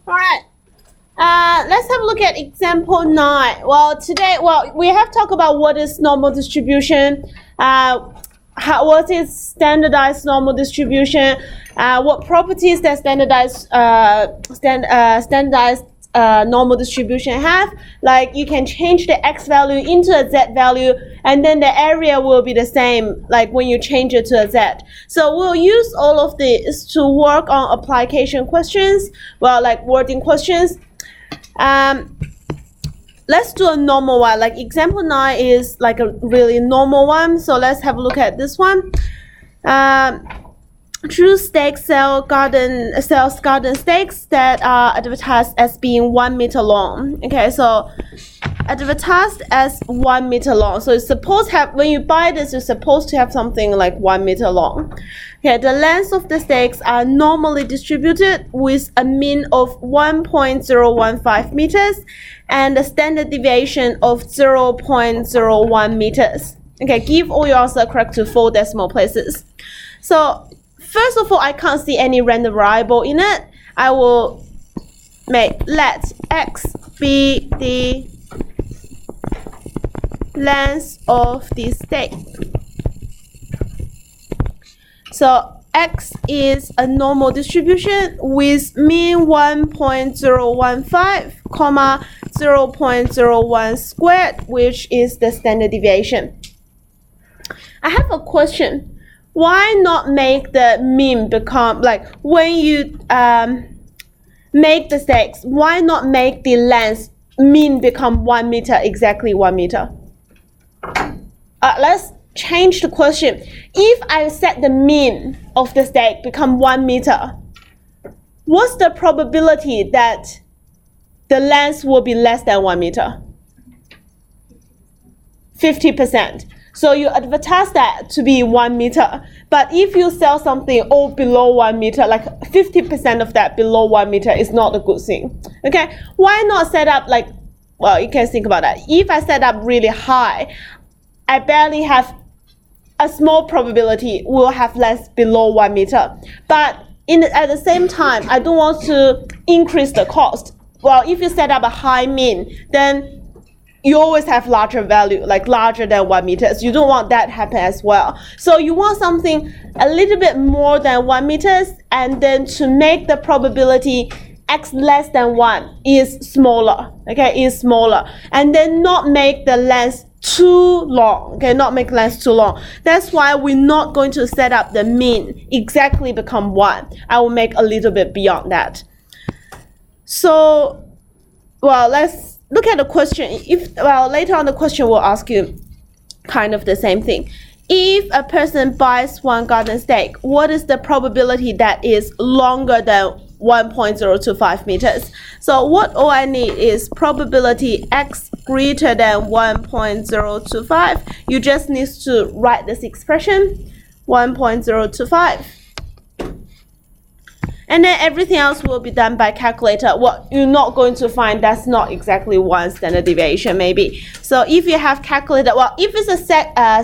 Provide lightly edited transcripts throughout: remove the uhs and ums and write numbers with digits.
All right. Let's have a look at example 9. Well, today, we have talked about what is normal distribution, what is standardized normal distribution, what properties that standardized normal distribution have. Like you can change the x value into a z value, and then the area will be the same like when you change it to a z. So we'll use all of this to work on application questions, like wording questions. Let's do a normal one. Like example 9 is like a really normal one. So let's have a look at this one. True steak sells garden steaks that are advertised as being 1 meter long. Okay, so advertised as 1 meter long. So it's supposed to have, when you buy this, you're supposed to have something like 1 meter long. Okay, the lengths of the steaks are normally distributed with a mean of 1.015 meters and a standard deviation of 0.01 meters. Okay, give all your answers correct to 4 decimal places. So first of all, I can't see any random variable in it. I will let x be the length of the steak. So x is a normal distribution with mean 1.015, 0.01 squared, which is the standard deviation. I have a question. Why not make the mean become, like when you make the steaks, why not make the length mean become 1 meter, exactly 1 meter? Let's change the question. If I set the mean of the steak become 1 meter, what's the probability that the length will be less than 1 meter? 50%. So you advertise that to be 1 meter. But if you sell something all below 1 meter, like 50% of that below 1 meter is not a good thing. Okay, why not set up like, you can think about that. If I set up really high, I barely have a small probability will have less below 1 meter. But at the same time, I don't want to increase the cost. Well, if you set up a high mean, then you always have larger value, like larger than 1 meter. So you don't want that to happen as well. So you want something a little bit more than 1 meters, and then to make the probability x less than 1 is smaller, okay, is smaller. And then not make the length too long, okay, not make length too long. That's why we're not going to set up the mean exactly become 1. I will make a little bit beyond that. So, let's look at the question. Later on the question will ask you kind of the same thing. If a person buys 1 garden steak, what is the probability that is longer than 1.025 meters? So all I need is probability x greater than 1.025. You just need to write this expression, 1.025. And then everything else will be done by calculator. What you're not going to find, that's not exactly 1 standard deviation maybe. So if you have calculator, if it's a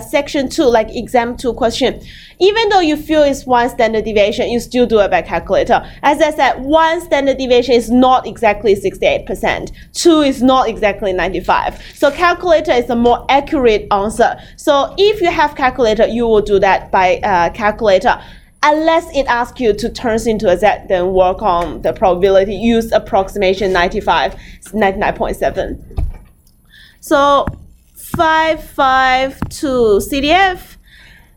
section 2, like exam 2 question, even though you feel it's 1 standard deviation, you still do it by calculator. As I said, 1 standard deviation is not exactly 68%. 2 is not exactly 95. So calculator is a more accurate answer. So if you have calculator, you will do that by calculator. Unless it asks you to turn into a z, then work on the probability. Use approximation 99.7. So 552 CDF.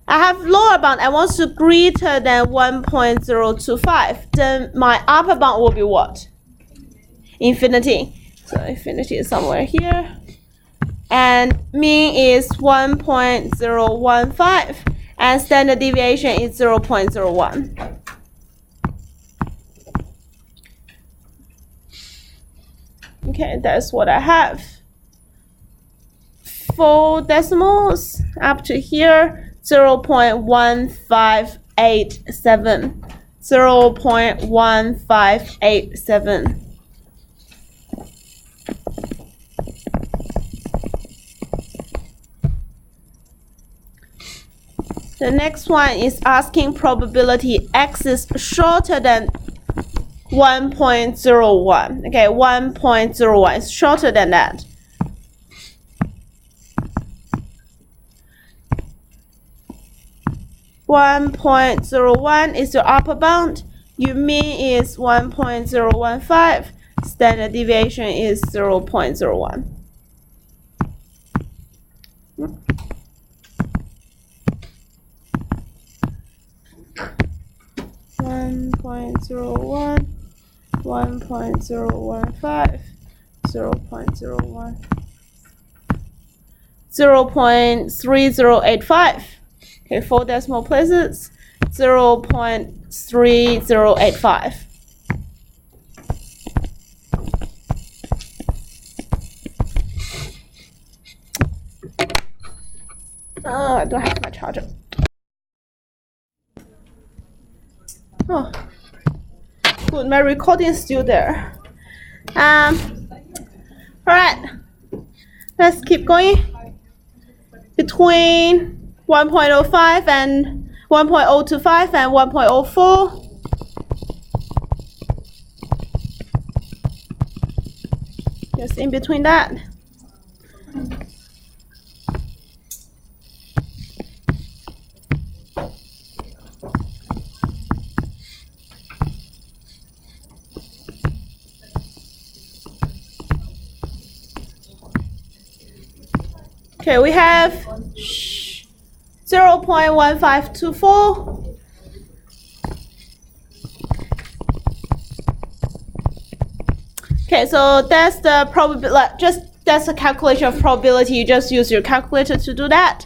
I have lower bound. I want to greater than 1.025. Then my upper bound will be what? Infinity. So infinity is somewhere here. And mean is 1.015. And standard deviation is 0.01. Okay, that's what I have. 4 decimals up to here, 0.1587. 0.1587. The next one is asking probability x is shorter than 1.01. Okay, 1.01 is shorter than that. .01 is your upper bound. Your mean is 1.015. Standard deviation is 0.01. .01, 1.015, 0.01, 0.3085. Okay, 4 decimal places, 0.3085. I don't have my charger. Oh, good. My recording is still there. All right. Let's keep going. Between 1.05 and 1.025 and 1.04. Just in between that. Okay, we have 0.1524. Okay, so that's the probability. That's a calculation of probability. You just use your calculator to do that.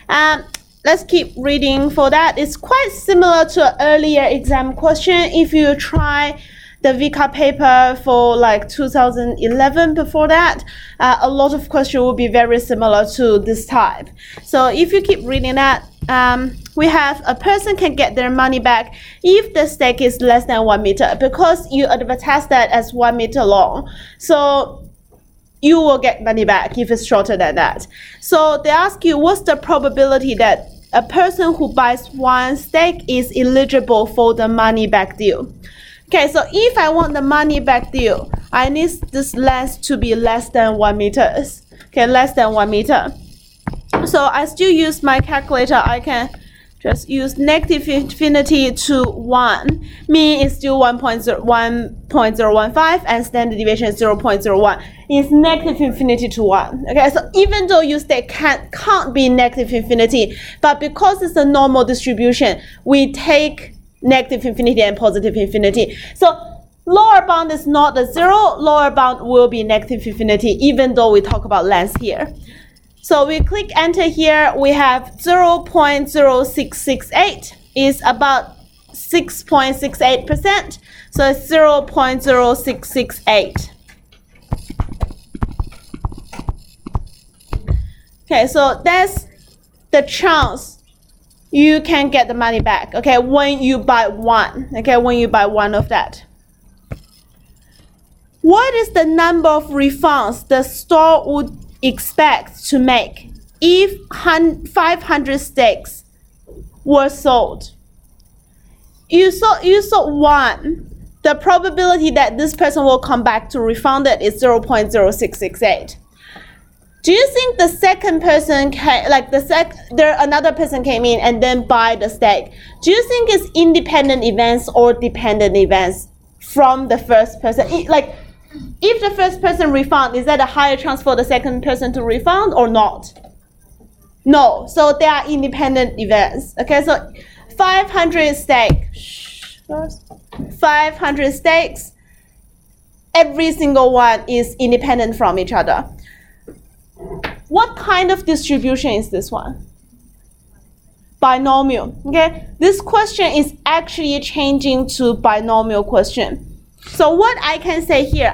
Let's keep reading for that. It's quite similar to an earlier exam question. If you try the VCAP paper for like 2011 before that, a lot of questions will be very similar to this type. So if you keep reading that, we have a person can get their money back if the stake is less than 1 meter, because you advertise that as 1 meter long. So you will get money back if it's shorter than that. So they ask you, what's the probability that a person who buys one stake is eligible for the money back deal? Okay, so if I want the money back deal, I need this length to be less than 1 meter. Okay, less than 1 meter. So I still use my calculator. I can just use negative infinity to 1. Mean is still 1.015 and standard deviation is 0.01. It's negative infinity to 1. Okay, so even though you stake can't be negative infinity, but because it's a normal distribution, we take negative infinity and positive infinity. So lower bound is not a 0. Lower bound will be negative infinity, even though we talk about length here. So we click enter here. We have 0.0668 is about 6.68%. So it's 0.0668. Okay, so that's the chance you can get the money back, okay, when you buy one, okay, when you buy one of that. What is the number of refunds the store would expect to make if 500 stakes were sold? You sold one. The probability that this person will come back to refund it is 0.0668. Do you think the second person another person came in and then buy the stake? Do you think it's independent events or dependent events from the first person? Like, if the first person refund, is that a higher chance for the second person to refund or not? No. So they are independent events. Okay, so 500 stakes. 500 stakes. Every single one is independent from each other. What kind of distribution is this one? Binomial. Okay, this question is actually changing to binomial question. So what I can say here,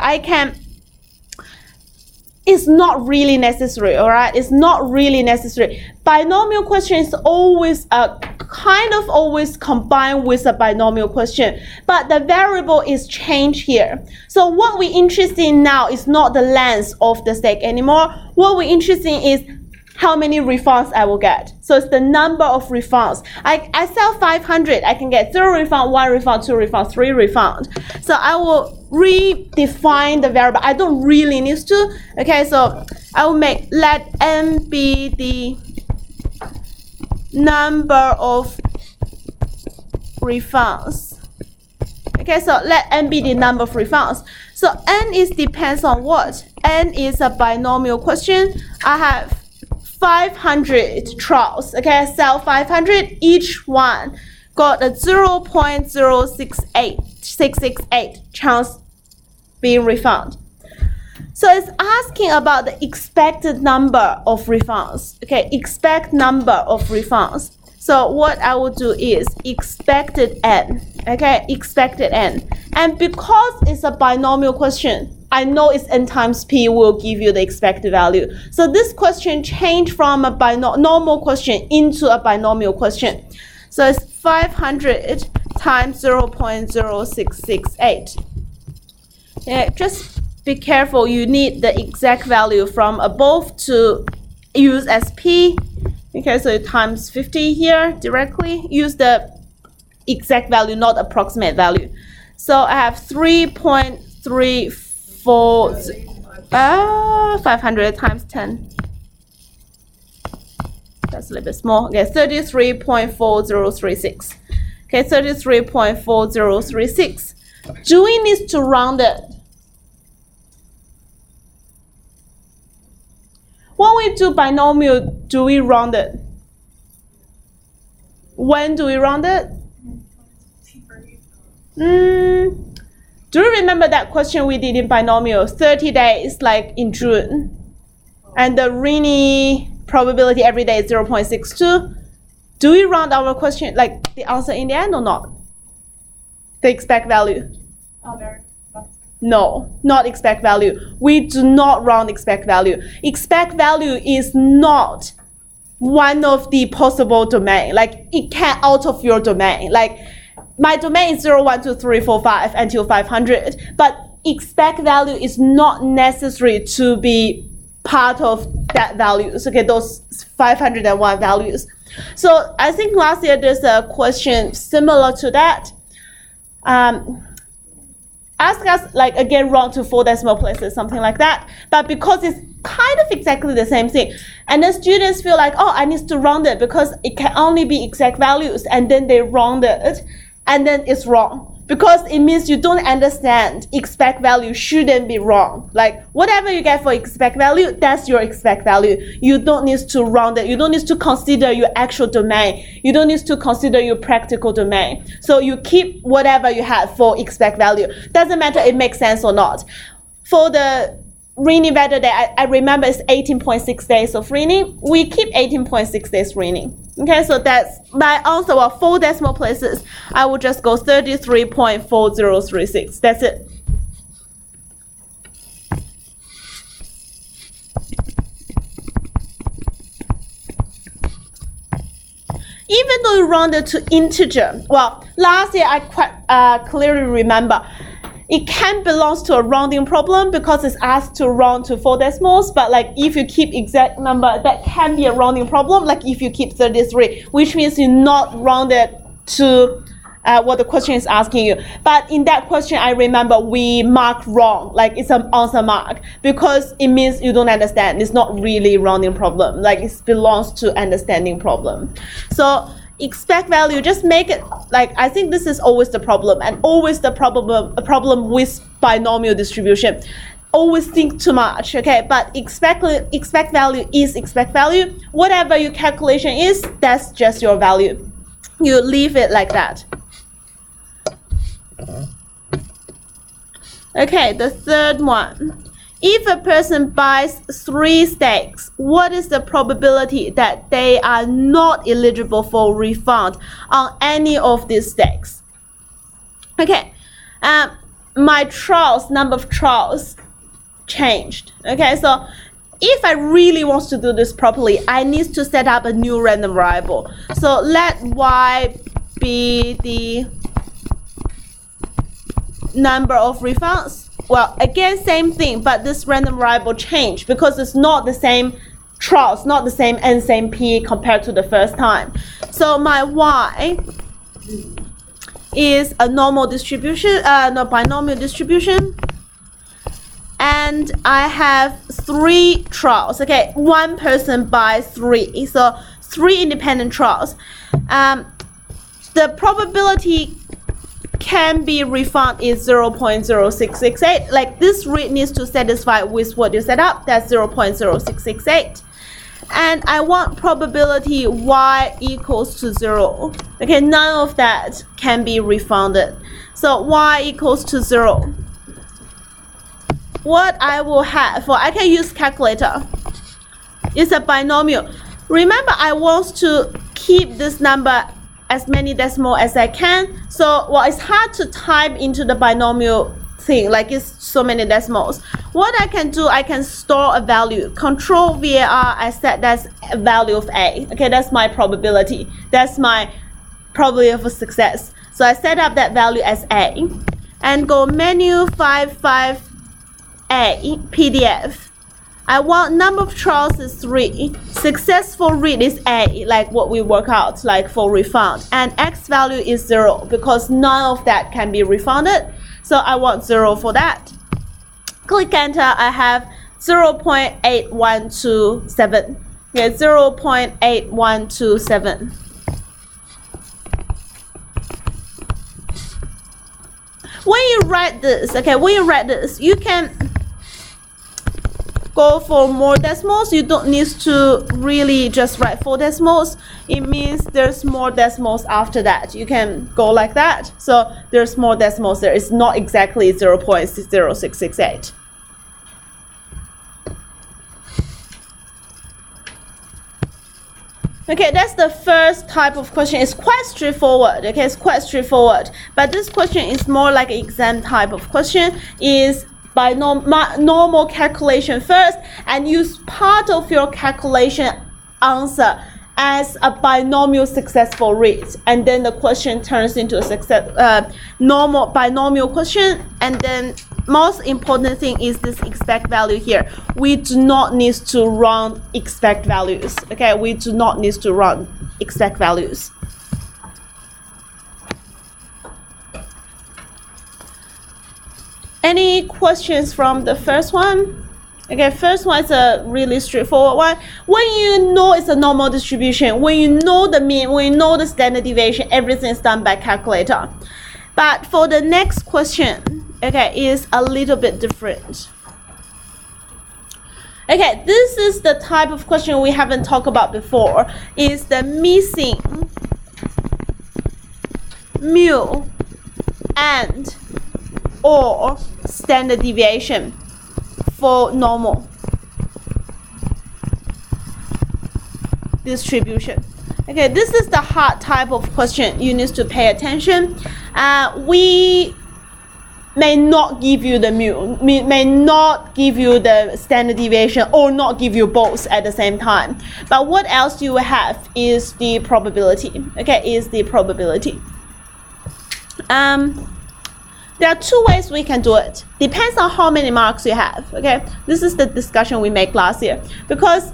it's not really necessary, all right? It's not really necessary. Binomial question is always always combined with a binomial question, but the variable is changed here. So what we're interested in now is not the length of the stake anymore. What we're interested in is how many refunds I will get. So it's the number of refunds. I sell 500, I can get 0 refund, 1 refund, 2 refund, 3 refund. So I will redefine the variable. I don't really need to. Okay, so I will make let n be the number of refunds. Okay, so let n be the number of refunds. So n is depends on what? N is a binomial question. I have 500 trials. Okay, I sell 500. Each one got a 0.068668 chance being refunded. So it's asking about the expected number of refunds. Okay, expect number of refunds. So what I will do is expected n. Okay, expected n. And because it's a binomial question, I know it's n times p will give you the expected value. So this question changed from a normal question into a binomial question. So it's 500 times 0.0668. Yeah, just be careful. You need the exact value from above to use as p. Okay, so times 50 here directly. Use the exact value, not approximate value. So I have 3.34. 500 times 10. That's a little bit small. Okay, 33.4036. Okay, 33.4036. Do we need to round it? When we do binomial, do we round it? When do we round it? Do you remember that question we did in binomial? 30 days, like in June. And the Rini probability every day is 0.62. Do we round our question, like the answer in the end or not? The expect value? No, not expect value. We do not round expect value. Expect value is not one of the possible domain. Like it can out of your domain. Like my domain is 0, 1, 2, 3, 4, 5 until 500, but expect value is not necessary to be part of that values. Okay, those 501 values. So I think last year there's a question similar to that. Ask us like again round to 4 decimal places, something like that. But because it's kind of exactly the same thing, and the students feel like, oh, I need to round it because it can only be exact values, and then they round it. And then it's wrong because it means you don't understand expect value shouldn't be wrong. Like whatever you get for expect value, that's your expect value. You don't need to round it. You don't need to consider your actual domain. You don't need to consider your practical domain. So you keep whatever you have for expect value. Doesn't matter if it makes sense or not. For the Rini weather day, I remember it's 18.6 days of Rini. We keep 18.6 days Rini. Okay, so that's my answer. Well, 4 decimal places, I will just go 33.4036. That's it. Even though you rounded to integer, well, last year I quite clearly remember it can belong to a rounding problem because it's asked to round to 4 decimals, but like if you keep exact number, that can be a rounding problem, like if you keep 33, which means you're not rounded to what the question is asking you. But in that question, I remember we mark wrong, like it's an answer mark, because it means you don't understand. It's not really rounding problem, like it belongs to understanding problem. So expect value, just make it like, I think this is always the problem, and always the problem with binomial distribution. Always think too much, okay? But expect value is expect value. Whatever your calculation is, that's just your value. You leave it like that. Okay, the third one. If a person buys 3 steaks, what is the probability that they are not eligible for refund on any of these steaks? Okay, my trials, number of trials changed. Okay, so if I really want to do this properly, I need to set up a new random variable. So let y be the number of refunds. Well, again, same thing, but this random variable changed because it's not the same trials, not the same N, same P compared to the first time. So my Y is a normal distribution, no, binomial distribution. And I have 3 trials. Okay, one person buys 3, so 3 independent trials. The probability can be refund is 0.0668. Like this read needs to satisfy with what you set up. That's 0.0668. And I want probability Y equals to 0. Okay, none of that can be refunded. So Y equals to 0. What I will have, I can use calculator. It's a binomial. Remember, I want to keep this number as many decimal as I can. So, well, it's hard to type into the binomial thing, like it's so many decimals. What I can do, I can store a value. Control VAR, I set that's a value of A. Okay, that's my probability. That's my probability of a success. So I set up that value as A. And go menu 55A, PDF. I want number of trials is 3. Successful read is A, like what we work out, like for refund. And X value is 0 because none of that can be refunded. So I want 0 for that. Click enter, I have 0.8127. Yeah, 0.8127. When you write this, okay, when you write this, you can go for more decimals. You don't need to really just write 4 decimals. It means there's more decimals after that. You can go like that. So there's more decimals there. It's not exactly 0.0668. Okay, that's the first type of question. It's quite straightforward. Okay, it's quite straightforward. But this question is more like an exam type of question. Is by normal calculation first, and use part of your calculation answer as a binomial successful read, and then the question turns into a normal binomial question. And then most important thing is this expect value here. We do not need to run expect values. Okay, we do not need to run expect values. Any questions from the first one? Okay, first one is a really straightforward one. When you know it's a normal distribution, when you know the mean, when you know the standard deviation, everything is done by calculator. But for the next question, okay, is a little bit different. Okay, this is the type of question we haven't talked about before. Is the missing mu and or standard deviation for normal distribution. Okay, this is the hard type of question you need to pay attention. We may not give you the mu, may not give you the standard deviation, or not give you both at the same time. But what else you have is the probability. Okay, is the probability. There are 2 ways we can do it. Depends on how many marks you have. Okay, this is the discussion we made last year. Because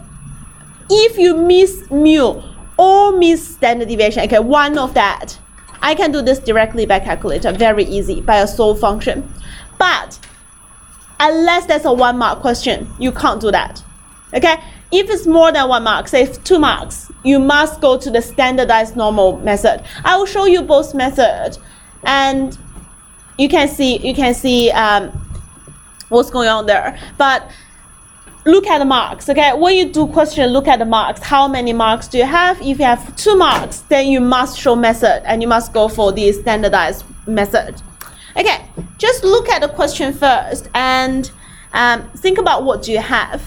if you miss mu or miss standard deviation, okay, one of that, I can do this directly by calculator, very easy, by a solve function. But unless that's a 1 mark question, you can't do that. Okay, if it's more than 1 mark, say 2 marks, you must go to the standardized normal method. I will show you both methods, and you can see what's going on there. But look at the marks. Okay, when you do question, look at the marks. How many marks do you have? If you have 2 marks, then you must show method, and you must go for the standardized method. Okay, just look at the question first and think about what do you have.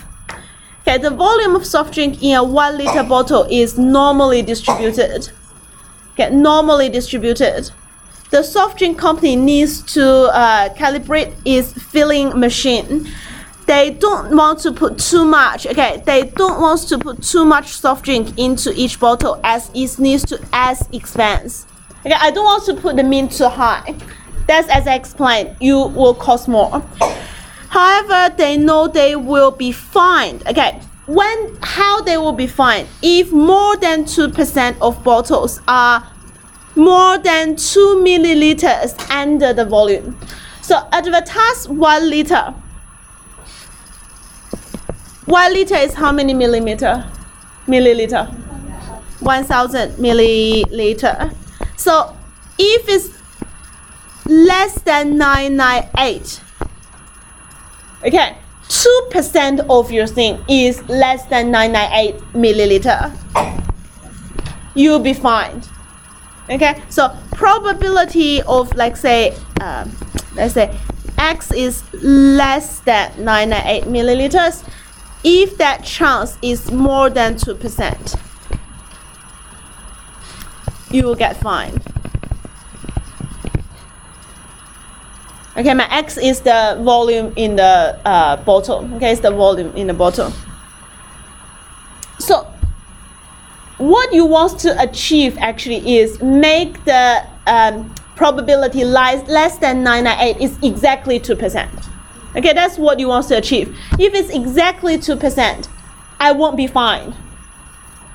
Okay, the volume of soft drink in a 1 liter bottle is normally distributed. Okay, normally distributed. The soft drink company needs to calibrate its filling machine. They don't want to put too much. Okay, they don't want to put too much soft drink into each bottle, as it needs to add expense. Okay, I don't want to put the mean too high. That's as I explained. You will cost more. However, they know they will be fined. Okay, how they will be fine if more than 2% of bottles are more than 2 milliliters under the volume. So advertise 1 liter. 1 liter is how many milliliter? 1000 milliliter. So if it's less than 998, okay, 2% of your thing is less than 998 milliliter, you'll be fine. Okay, so probability of let's say X is less than 998 milliliters. If that chance is more than 2%, you will get fined. Okay, my X is the volume in the bottle. Okay, it's the volume in the bottle. So what you want to achieve actually is make the probability less than 998 is exactly 2%. Okay, that's what you want to achieve. If it's exactly 2%, I won't be fined.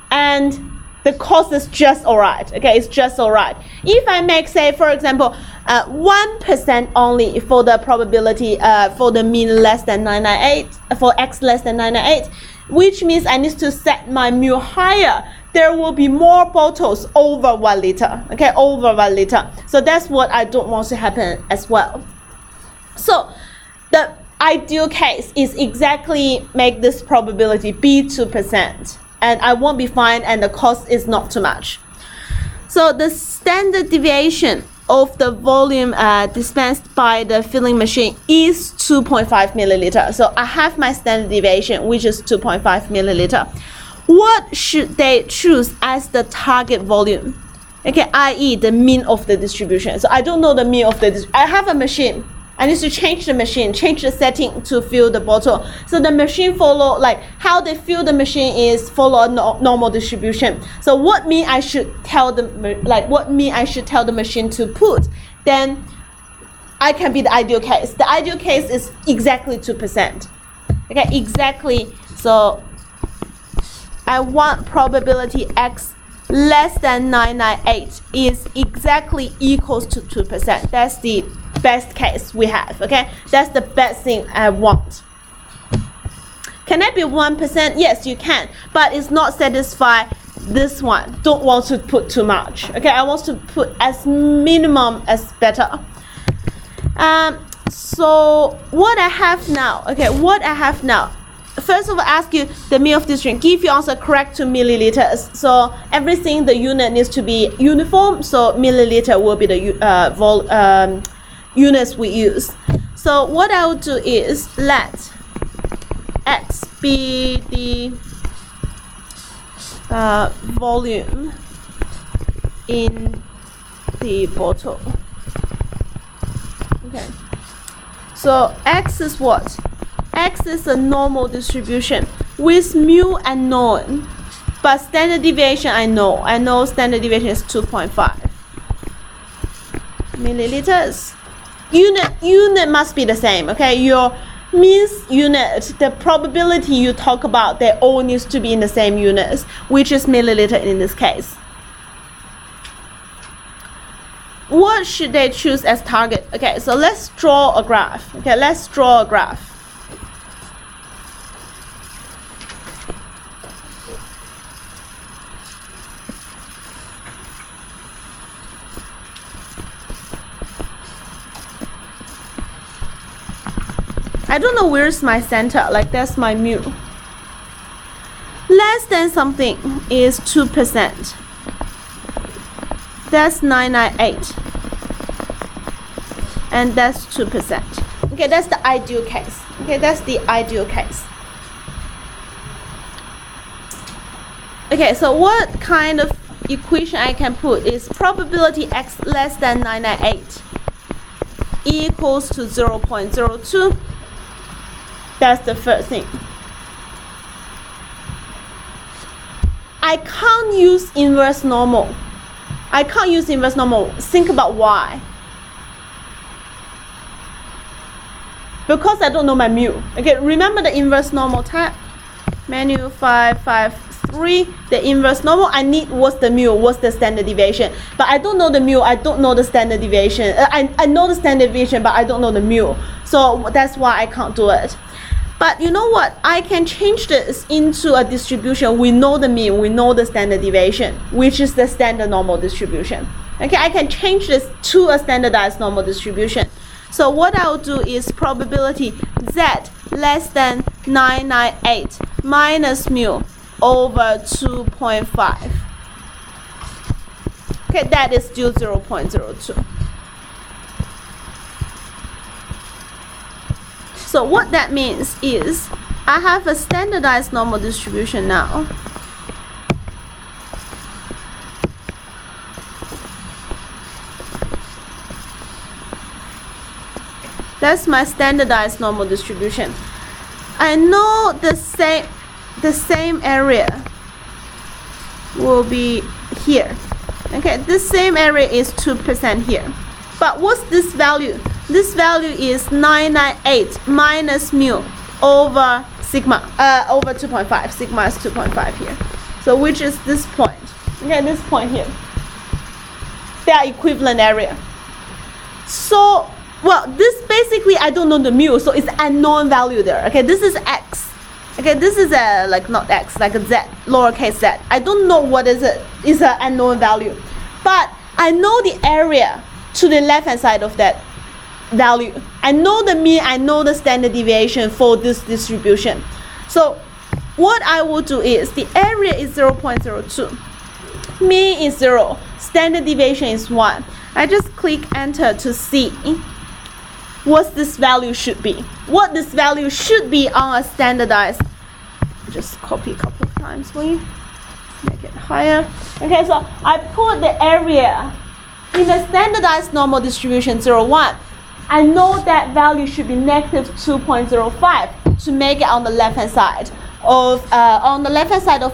And the cost is just alright. Okay, it's just alright. If I make, say, for example, 1% only for the probability for the mean less than 998, for X less than 998, which means I need to set my mu higher. There will be more bottles over 1 liter. Okay, over 1 liter. So that's what I don't want to happen as well. So the ideal case is exactly make this probability be 2%. And I won't be fined and the cost is not too much. So the standard deviation of the volume dispensed by the filling machine is 2.5 milliliter. So I have my standard deviation, which is 2.5 milliliter. What should they choose as the target volume? Okay, i.e. the mean of the distribution. So I don't know the mean of the I have a machine. I need to change the machine, change the setting to fill the bottle. So the machine follow, like how they fill the machine is follow a normal distribution. So what mean I should tell the machine to put, then I can be the ideal case. The ideal case is exactly 2%. Okay, exactly. So I want probability X less than 998 is exactly equals to 2%. That's the best case we have. Okay, that's the best thing I want. Can that be 1%? Yes, you can, but it's not satisfy this one. Don't want to put too much. Okay, I want to put as minimum as better. So what I have now, okay, what I have now, first of all, ask you the mean of distribution. Give your answer correct to milliliters. So everything, the unit needs to be uniform. So milliliter will be the units we use. So what I will do is let X be the volume in the bottle. Okay. So X is what? X is a normal distribution with mu unknown, but standard deviation I know. I know standard deviation is 2.5 milliliters. Unit must be the same. Okay, your means unit, the probability you talk about, they all needs to be in the same units, which is milliliter in this case. What should they choose as target? Okay, so let's draw a graph. Okay, let's draw a graph. I don't know where's my center, like that's my mu. Less than something is 2%. That's 998. And that's 2%. Okay, that's the ideal case. Okay, that's the ideal case. Okay, so what kind of equation I can put is probability X less than 998 equals to 0.02. That's the first thing. I can't use inverse normal. I can't use inverse normal. Think about why. Because I don't know my mu. Okay, remember the inverse normal type? Menu 553, the inverse normal. I need what's the mu, what's the standard deviation. But I don't know the mu, I don't know the standard deviation. I know the standard deviation, but I don't know the mu. So that's why I can't do it. But you know what? I can change this into a distribution. We know the mean, we know the standard deviation, which is the standard normal distribution. Okay, I can change this to a standardized normal distribution. So what I'll do is probability z less than 998 minus mu over 2.5. Okay, that is still 0.02. So what that means is I have a standardized normal distribution now. That's my standardized normal distribution. I know the same area will be here. Okay, this same area is 2% here. But what's this value? This value is 998 minus mu over sigma, over 2.5. Sigma is 2.5 here. So which is this point. Okay, this point here. They are equivalent area. So, well, this basically I don't know the mu, so it's a unknown value there. Okay, this is x. Okay, this is a, like, not x, like a z, lowercase z. I don't know what is it. It's an unknown value. But I know the area to the left hand side of that value. I know the mean, I know the standard deviation for this distribution. So what I will do is the area is 0.02. Mean is 0. Standard deviation is 1. I just click enter to see what this value should be. What this value should be on a standardized. Just copy a couple of times for you. Make it higher. Okay, so I put the area in the standardized normal distribution 0,1. I know that value should be negative 2.05 to make it on the left hand side of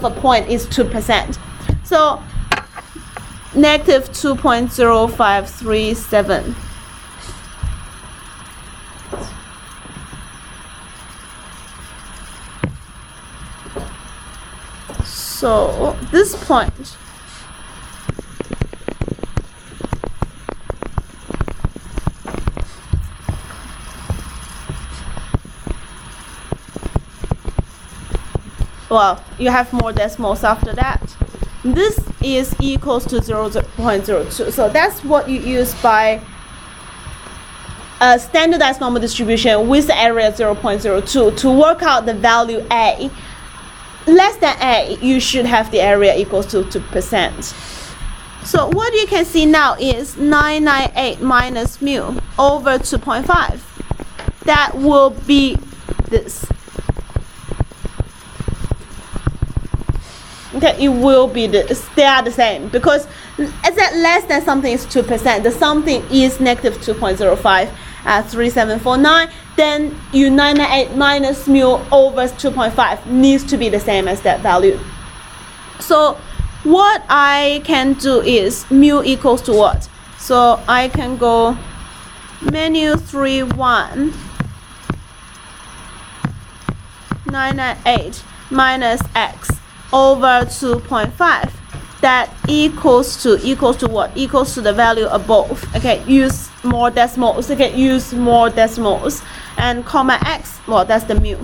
a point is 2%. So negative 2.0537. So this point well, you have more decimals after that. This is equals to 0.02. So that's what you use by a standardized normal distribution with the area 0.02 to work out the value A. Less than A, you should have the area equals to 2%. So what you can see now is 998 minus mu over 2.5. That will be this. Okay, it will be this. They are the same because as that less than something is 2%, the something is negative 2.05 at 3749. Then you 998 minus mu over 2.5 needs to be the same as that value. So what I can do is mu equals to what? So I can go menu 31 998 minus x over 2.5. That equals to what? Equals to the value above. Okay, use more decimals. Okay, use more decimals. And comma x, well, that's the mu.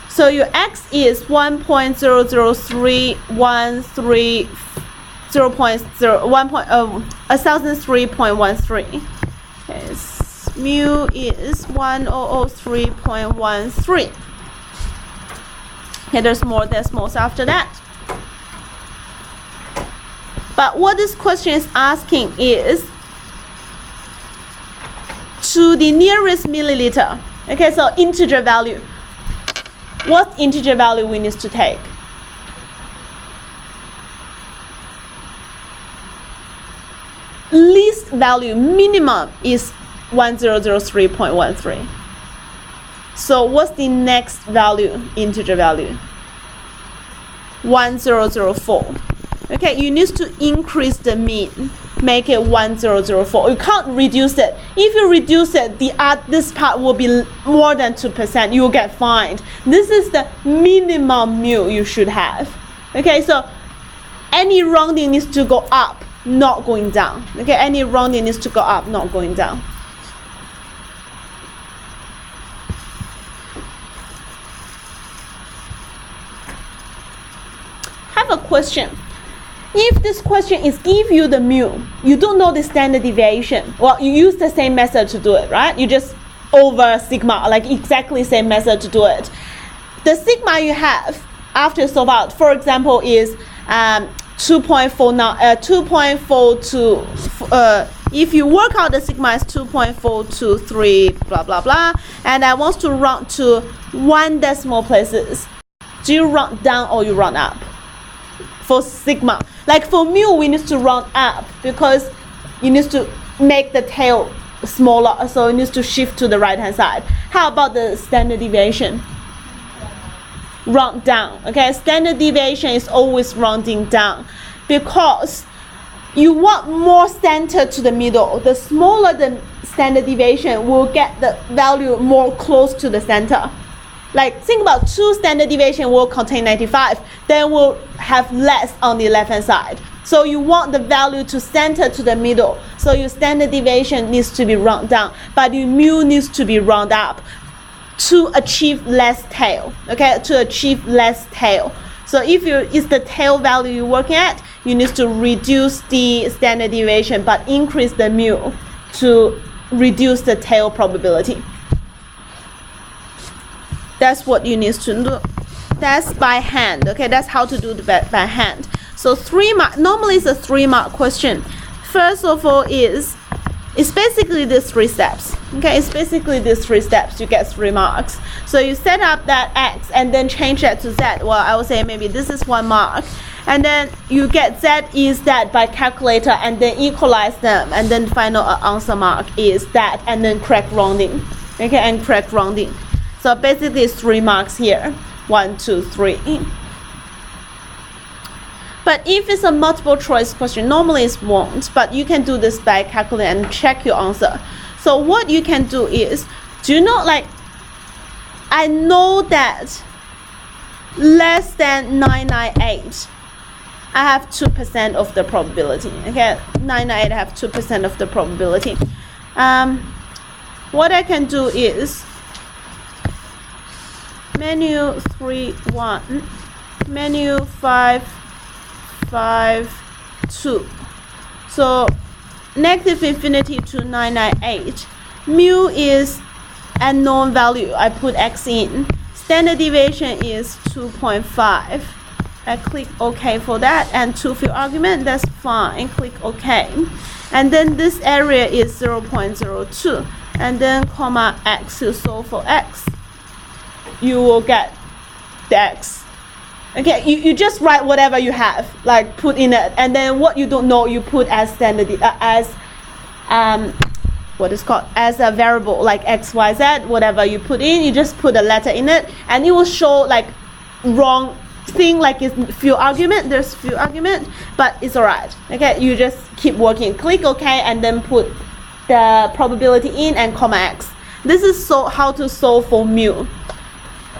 So your x is 1.00313 1003.13. Okay, mu is 1003.13. Okay, there's more decimals after that. But what this question is asking is to the nearest milliliter. Okay, so integer value. What integer value we need to take? Least value, minimum, is 1003.13. So what's the next value, integer value? 1004. Okay, you need to increase the mean, make it 1004. You can't reduce it. If you reduce it, this part will be more than 2%. You will get fined. This is the minimum mu you should have. Okay, so any rounding needs to go up, not going down. Okay, any rounding needs to go up, not going down. Have a question. If this question is give you the mu, you don't know the standard deviation. Well, you use the same method to do it, right? You just over sigma, like exactly same method to do it. The sigma you have after solve out, for example, is 2.42. If you work out the sigma is 2.423, blah blah blah, and I want to round to 1 decimal places. Do you round down or you round up? For sigma, like for mu, we need to round up because you need to make the tail smaller, so it needs to shift to the right hand side. How about the standard deviation? Round down. Okay, standard deviation is always rounding down because you want more center to the middle. The smaller the standard deviation, will get the value more close to the center. Like think about 2 standard deviation will contain 95, then we'll have less on the left hand side. So you want the value to center to the middle. So your standard deviation needs to be round down, but your mu needs to be round up to achieve less tail. Okay, to achieve less tail. So if it's the tail value you're working at, you need to reduce the standard deviation but increase the mu to reduce the tail probability. That's what you need to do. That's by hand. Okay, that's how to do the by hand. So 3 mark, normally it's a 3 mark question. First of all it's basically these 3 steps. Okay, it's basically these 3 steps. You get 3 marks. So you set up that X and then change that to Z. Well, I would say maybe this is 1 mark. And then you get Z is that by calculator and then equalize them. And then final answer mark is that and then correct rounding. Okay, and correct rounding. So basically it's 3 marks here. 1, 2, 3. But if it's a multiple choice question, normally it won't. But you can do this by calculator and check your answer. So what you can do is, do not like, I know that less than 998, I have 2% of the probability. Okay, 998 I have 2% of the probability. What I can do is menu 3 1 menu 5 5 2. So negative infinity to 998. Mu is unknown value. I put X in. Standard deviation is 2.5. I click OK for that, and to fill argument, that's fine. Click OK. And then this area is 0.02. And then comma X to solve for X. You will get the X. Okay, you just write whatever you have, like put in it, and then what you don't know you put as standard what is called as a variable, like X, Y, Z, whatever you put in, you just put a letter in it, and it will show like wrong thing, like it's few argument, there's few argument, but it's alright. Okay, you just keep working, click OK, and then put the probability in and comma X. This is so how to solve for mu.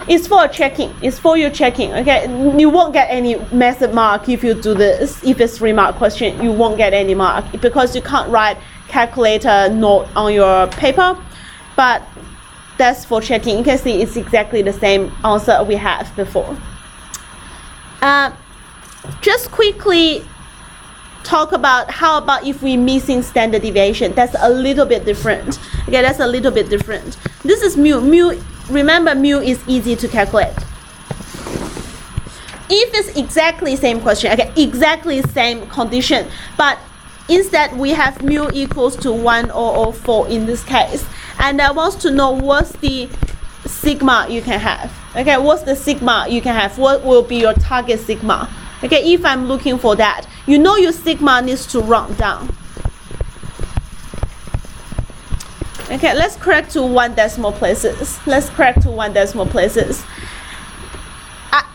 It's for checking. It's for your checking. Okay, you won't get any massive mark if you do this. If it's 3 mark question, you won't get any mark because you can't write calculator note on your paper. But that's for checking. You can see it's exactly the same answer we had before. Just quickly talk about how about if we missing standard deviation. That's a little bit different. Okay, that's a little bit different. This is mu. Remember, mu is easy to calculate. If it's exactly same question, okay, exactly same condition, but instead we have mu equals to 1004 in this case, and I want to know what's the sigma you can have. Okay, what's the sigma you can have? What will be your target sigma? Okay, if I'm looking for that, you know your sigma needs to round down. Okay, let's correct to 1 decimal places. Let's correct to 1 decimal places.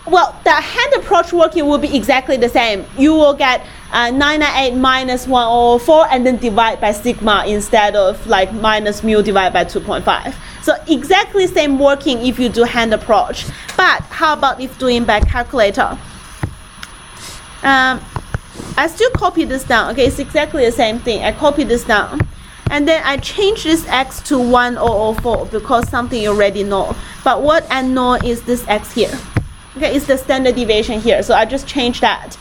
well, the hand approach working will be exactly the same. You will get 998 minus 1004 and then divide by sigma instead of like minus mu divided by 2.5. So exactly same working if you do hand approach. But how about if doing by calculator? I still copy this down. Okay, it's exactly the same thing. I copy this down. And then I change this x to 1004 because something you already know. But what I know is this x here. Okay, it's the standard deviation here. So I just change that.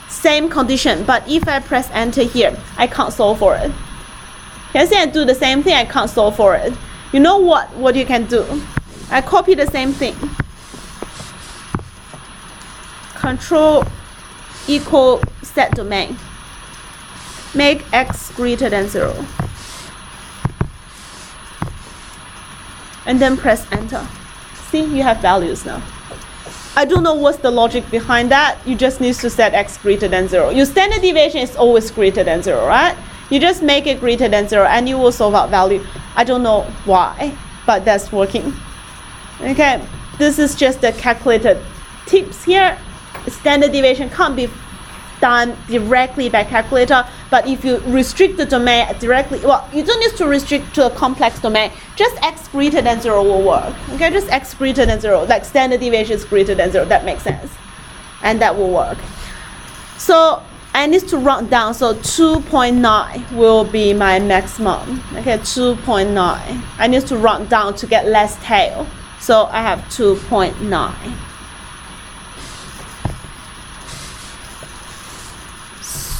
Same condition. But if I press enter here, I can't solve for it. Okay, see I do the same thing, I can't solve for it. You know what you can do? I copy the same thing. Control equal set domain. Make x greater than 0. And then press enter. See, you have values now. I don't know what's the logic behind that. You just need to set x greater than 0. Your standard deviation is always greater than 0, right? You just make it greater than 0 and you will solve out value. I don't know why, but that's working. Okay, this is just the calculated tips here. Standard deviation can't be done directly by calculator, but if you restrict the domain directly, well, you don't need to restrict to a complex domain, just x greater than 0 will work. Okay, just x greater than 0, like standard deviation is greater than 0, that makes sense, and that will work. So I need to round down, so 2.9 will be my maximum. Okay, 2.9. I need to round down to get less tail, so I have 2.9.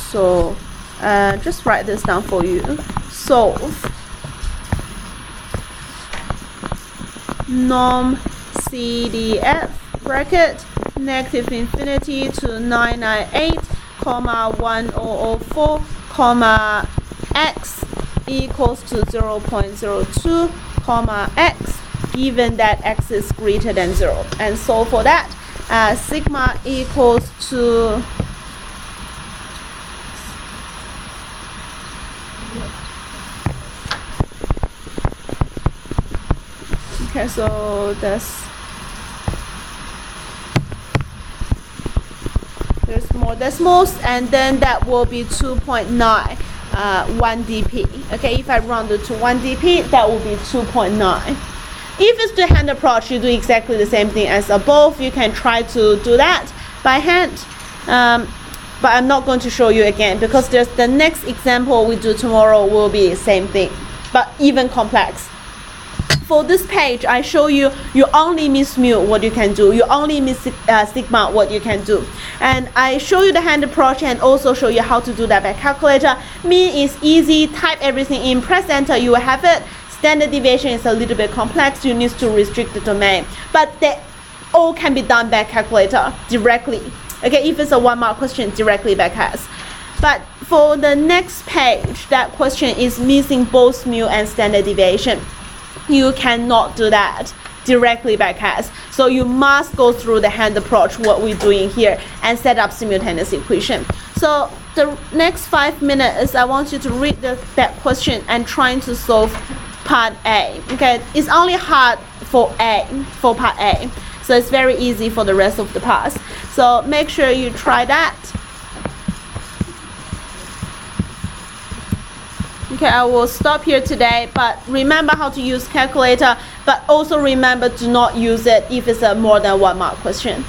So just write this down for you. Solve norm CDF bracket negative infinity to 998 comma 1004 comma x equals to 0.02 comma x, given that x is greater than 0. And so for that, sigma equals to okay, so there's more decimals, and then that will be 2.9 1 dp. Okay, if I round it to 1 dp, that will be 2.9. If it's the hand approach, you do exactly the same thing as above. You can try to do that by hand, but I'm not going to show you again because there's the next example we do tomorrow will be the same thing, but even complex. For this page, I show you, you only miss mu, what you can do. You only miss sigma, what you can do. And I show you the hand approach and also show you how to do that by calculator. Mean is easy, type everything in, press enter, you will have it. Standard deviation is a little bit complex, you need to restrict the domain. But they all can be done by calculator directly. Okay, if it's a 1 mark question, directly by CAS. But for the next page, that question is missing both mu and standard deviation. You cannot do that directly by CAS. So you must go through the hand approach, what we're doing here, and set up simultaneous equation. So the next 5 minutes, I want you to read that question and trying to solve part A. Okay, it's only hard for part A. So it's very easy for the rest of the parts. So make sure you try that. Okay, I will stop here today, but remember how to use calculator, but also remember do not use it if it's a more than 1 mark question.